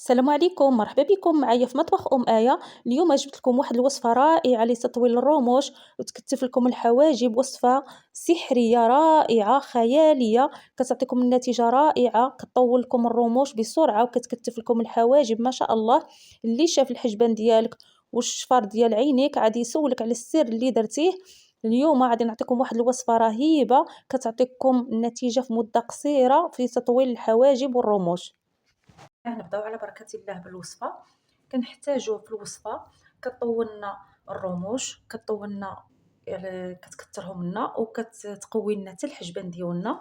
السلام عليكم، مرحبا بكم معايا في مطبخ آية. اليوم جبت لكم واحد الوصفة رائعة لتطويل الرموش وتكتف لكم الحواجب. وصفة سحرية رائعة خيالية كتعطيكم النتيجة رائعة، كتطول لكم الرموش بسرعة وكتكتف لكم الحواجب ما شاء الله. اللي شاف الحجبان ديالك والشفار ديال عينيك غادي يسولك على السر اللي درتيه. اليوم غادي نعطيكم واحد الوصفة رهيبة كتعطيكم النتيجة في مدة قصيرة في تطويل الحواجب والرموش. نبداو على بركة الله بالوصفة. كنحتاجو في الوصفة كطولنا الرموش، كطولنا كتكثرهم لنا وكتقوي لنا حتى الحجبان ديالنا.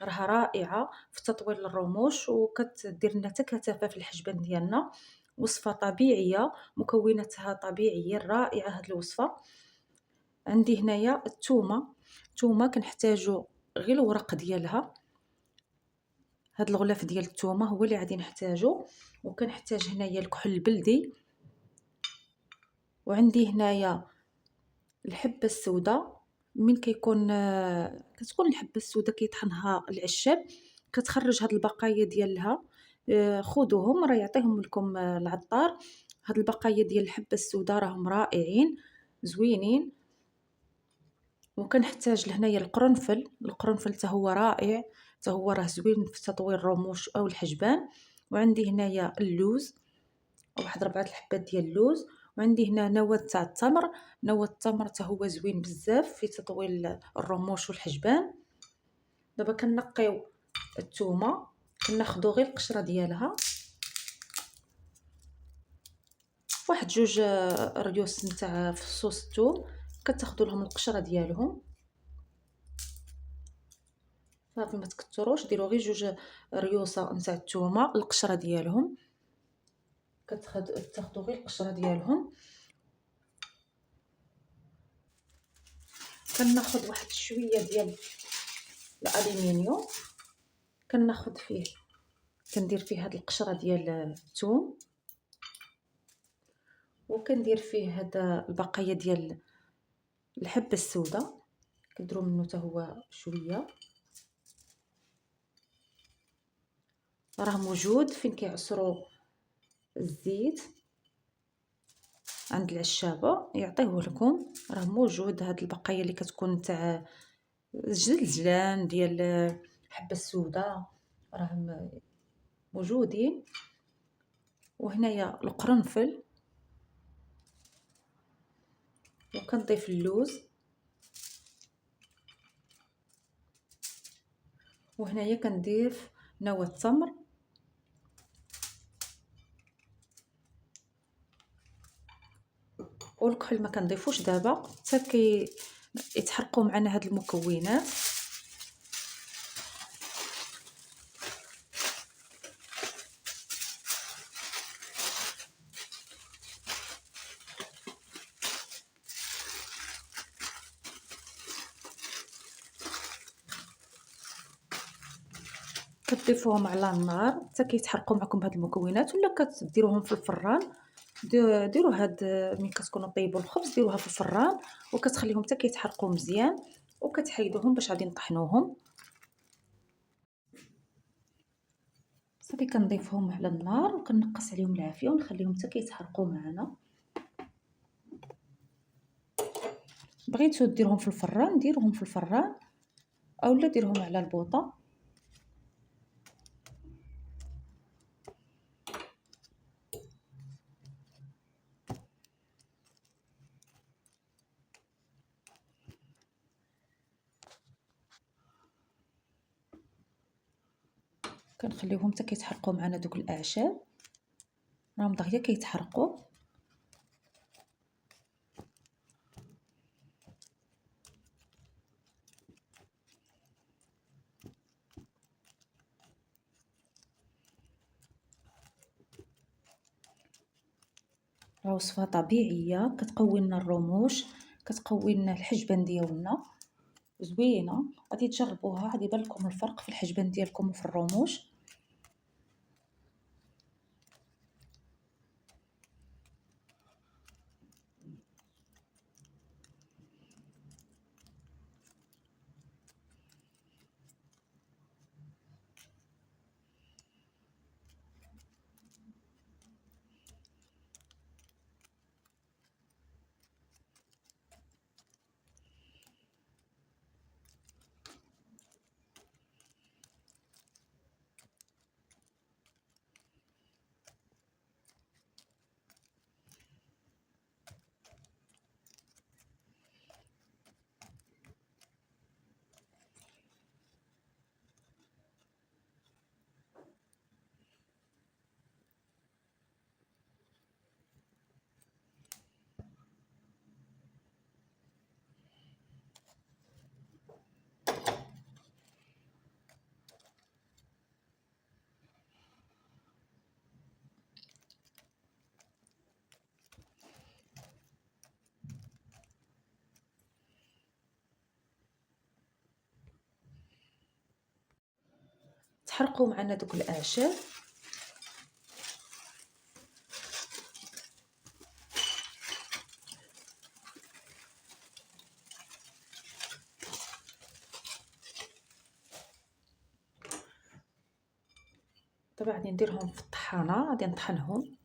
راها رائعة في تطويل الرموش وكتدير لنا حتى كثافة في الحجبان ديالنا. وصفة طبيعية مكوناتها طبيعية رائعة هاد الوصفة. عندي هنايا الثومة كنحتاجو غير الورق ديالها. هاد الغلاف ديال الثومه هو اللي غادي نحتاجو، وكنحتاج هنايا الكحل البلدي، وعندي هنايا الحبه السوداء. من كتكون الحبه السوداء كيطحنها العشاب كتخرج هاد البقايا ديالها. خذوهم راه يعطيهم لكم العطار. هاد البقايا ديال الحبه السوداء راهم رائعين زوينين. وكنحتاج لهنايا القرنفل حتى هو رائع، حتى هو راه زوين في تطوير الرموش او الحجبان. وعندي هنايا اللوز، واحد 4 الحبات ديال اللوز. وعندي هنا نواه تاع التمر. نواه التمر حتى هو زوين بزاف في تطويل الرموش والحجبان. دابا كنقيو الثومه، كناخذوا غير القشره ديالها، واحد 2 ريوس نتاع فصوص الثوم كتاخذوا لهم القشره ديالهم. صافي ما تكثروش، ديروا غير 2 ريوسه نتاع الثومه القشره ديالهم، تاخذوا غير القشره ديالهم. كناخذ واحد شويه ديال الالومنيوم، كناخذ فيه كندير فيه هاد القشره ديال الثوم، وكندير فيه هاد البقايا ديال الحبه السوداء كنديروا منه حتى هو شويه. راه موجود فين كيعصروا الزيت عند العشابه يعطيه لكم، راه موجود هاد البقايا اللي كتكون تاع الجلجلان ديال الحبه السوداء راهم موجودين. وهنايا القرنفل، وكنضيف اللوز، وهنايا كنضيف نواه التمر، والكحل ما كنضيفوش دابا حتى يتحرقوا معنا هاد المكونات. كتضيفوهم على النار حتى كيتحرقوا معكم هاد المكونات، ولا كديروهم في الفران. ديروا هاد ملي كتكونوا طيبوا الخبز ديروها في الفران وكتخليهم حتى كيتحرقوا مزيان، وكتحيدوهم باش غادي نطحنوهم. صافي كنضيفهم على النار وكنقص عليهم العافيه ونخليهم حتى كيتحرقوا معنا. بغيتو ديرهم في الفران ديروهم في الفران، اولا ديرهم على البوطه. كنخليوهم حتى كيتحرقوا معنا دوك الاعشاب، راهم دغيا كيتحرقوا. راه وصفه طبيعيه كتقوي لنا الرموش، كتقوي لنا الحجبان ديالنا، زوينه. غادي تجربوها غادي يبان لكم الفرق في الحجبان ديالكم وفي الرموش. تحرقوا معنا دوك الاعشاب. طبعا غادي نديرهم في الطحانه، غادي نطحنهم.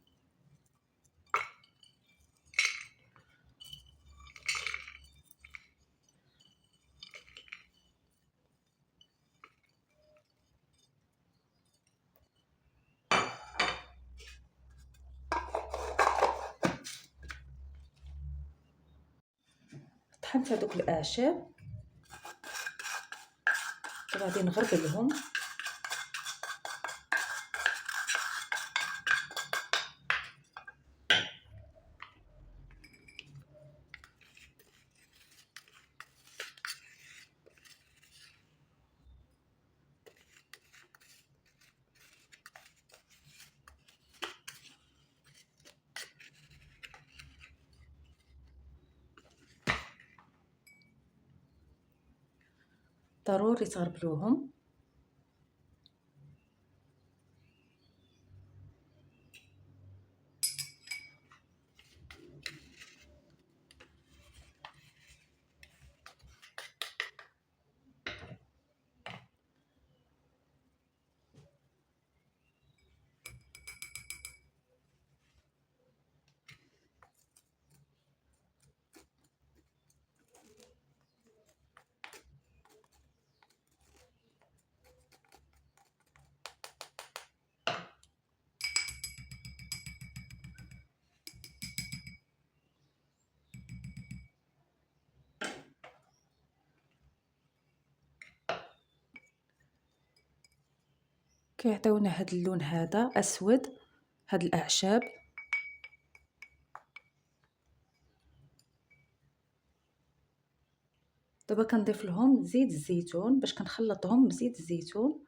طحنت هذوك الاعشاب، غادي نغربلهم. ضروري تغربلوهم. كيعطيونا هذا اللون هذا اسود، هاد الاعشاب. دابا كنضيف لهم زيت الزيتون باش كنخلطهم بزيت الزيتون.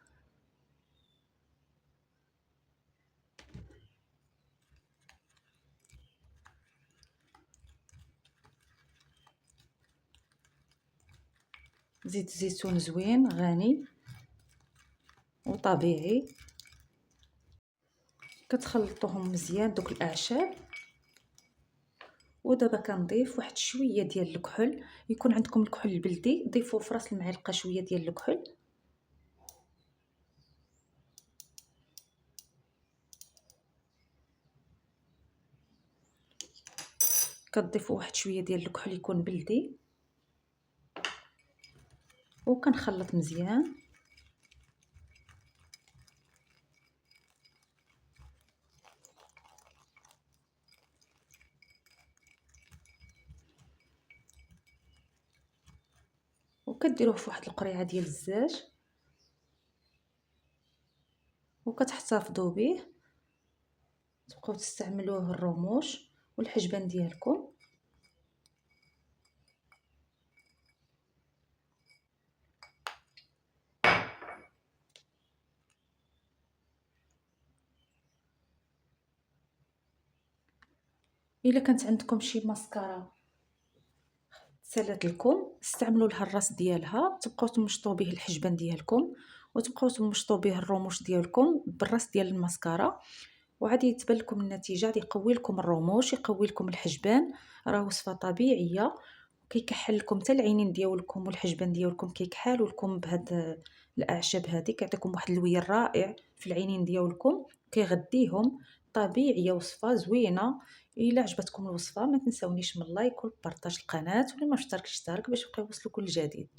زيت الزيتون زوين غني وطبيعي. كتخلطوهم مزيان دوك الاعشاب. ودابا كنضيف واحد شويه ديال الكحل، يكون عندكم الكحل البلدي ضيفوه في راس المعلقه شويه ديال الكحل. كتضيفوا واحد شويه ديال الكحل يكون بلدي، وكنخلط مزيان. وكديروه في واحد القريعه ديال الزاج وكتحتفظوا به، تبقاو تستعملوه الرموش والحجبان ديالكم. الا كانت عندكم شي ماسكارا سالات لكم، استعملوا لها الراس ديالها، تبقاو تمشطوا به الحجبان ديالكم وتبقاو تمشطوا به الرموش ديالكم بالراس ديال الماسكارا، وعادي تبان لكم النتيجه. غادي يقوي لكم الرموش، يقوي لكم الحجبان. راه وصفه طبيعيه كيكحل لكم حتى العينين ديالكم والحجبان ديالكم كيكحالوا لكم بهاد الاعشاب هذه. كيعطيكم واحد اللوير رائع في العينين ديالكم، كيغذيهم. طبيعيه، وصفه زوينه. الا عجبتكم الوصفه ما تنساونيش من لايك والبارطاج القناه، ولا ما اشتركش اشترك باش يبقى يوصلوا كل جديد.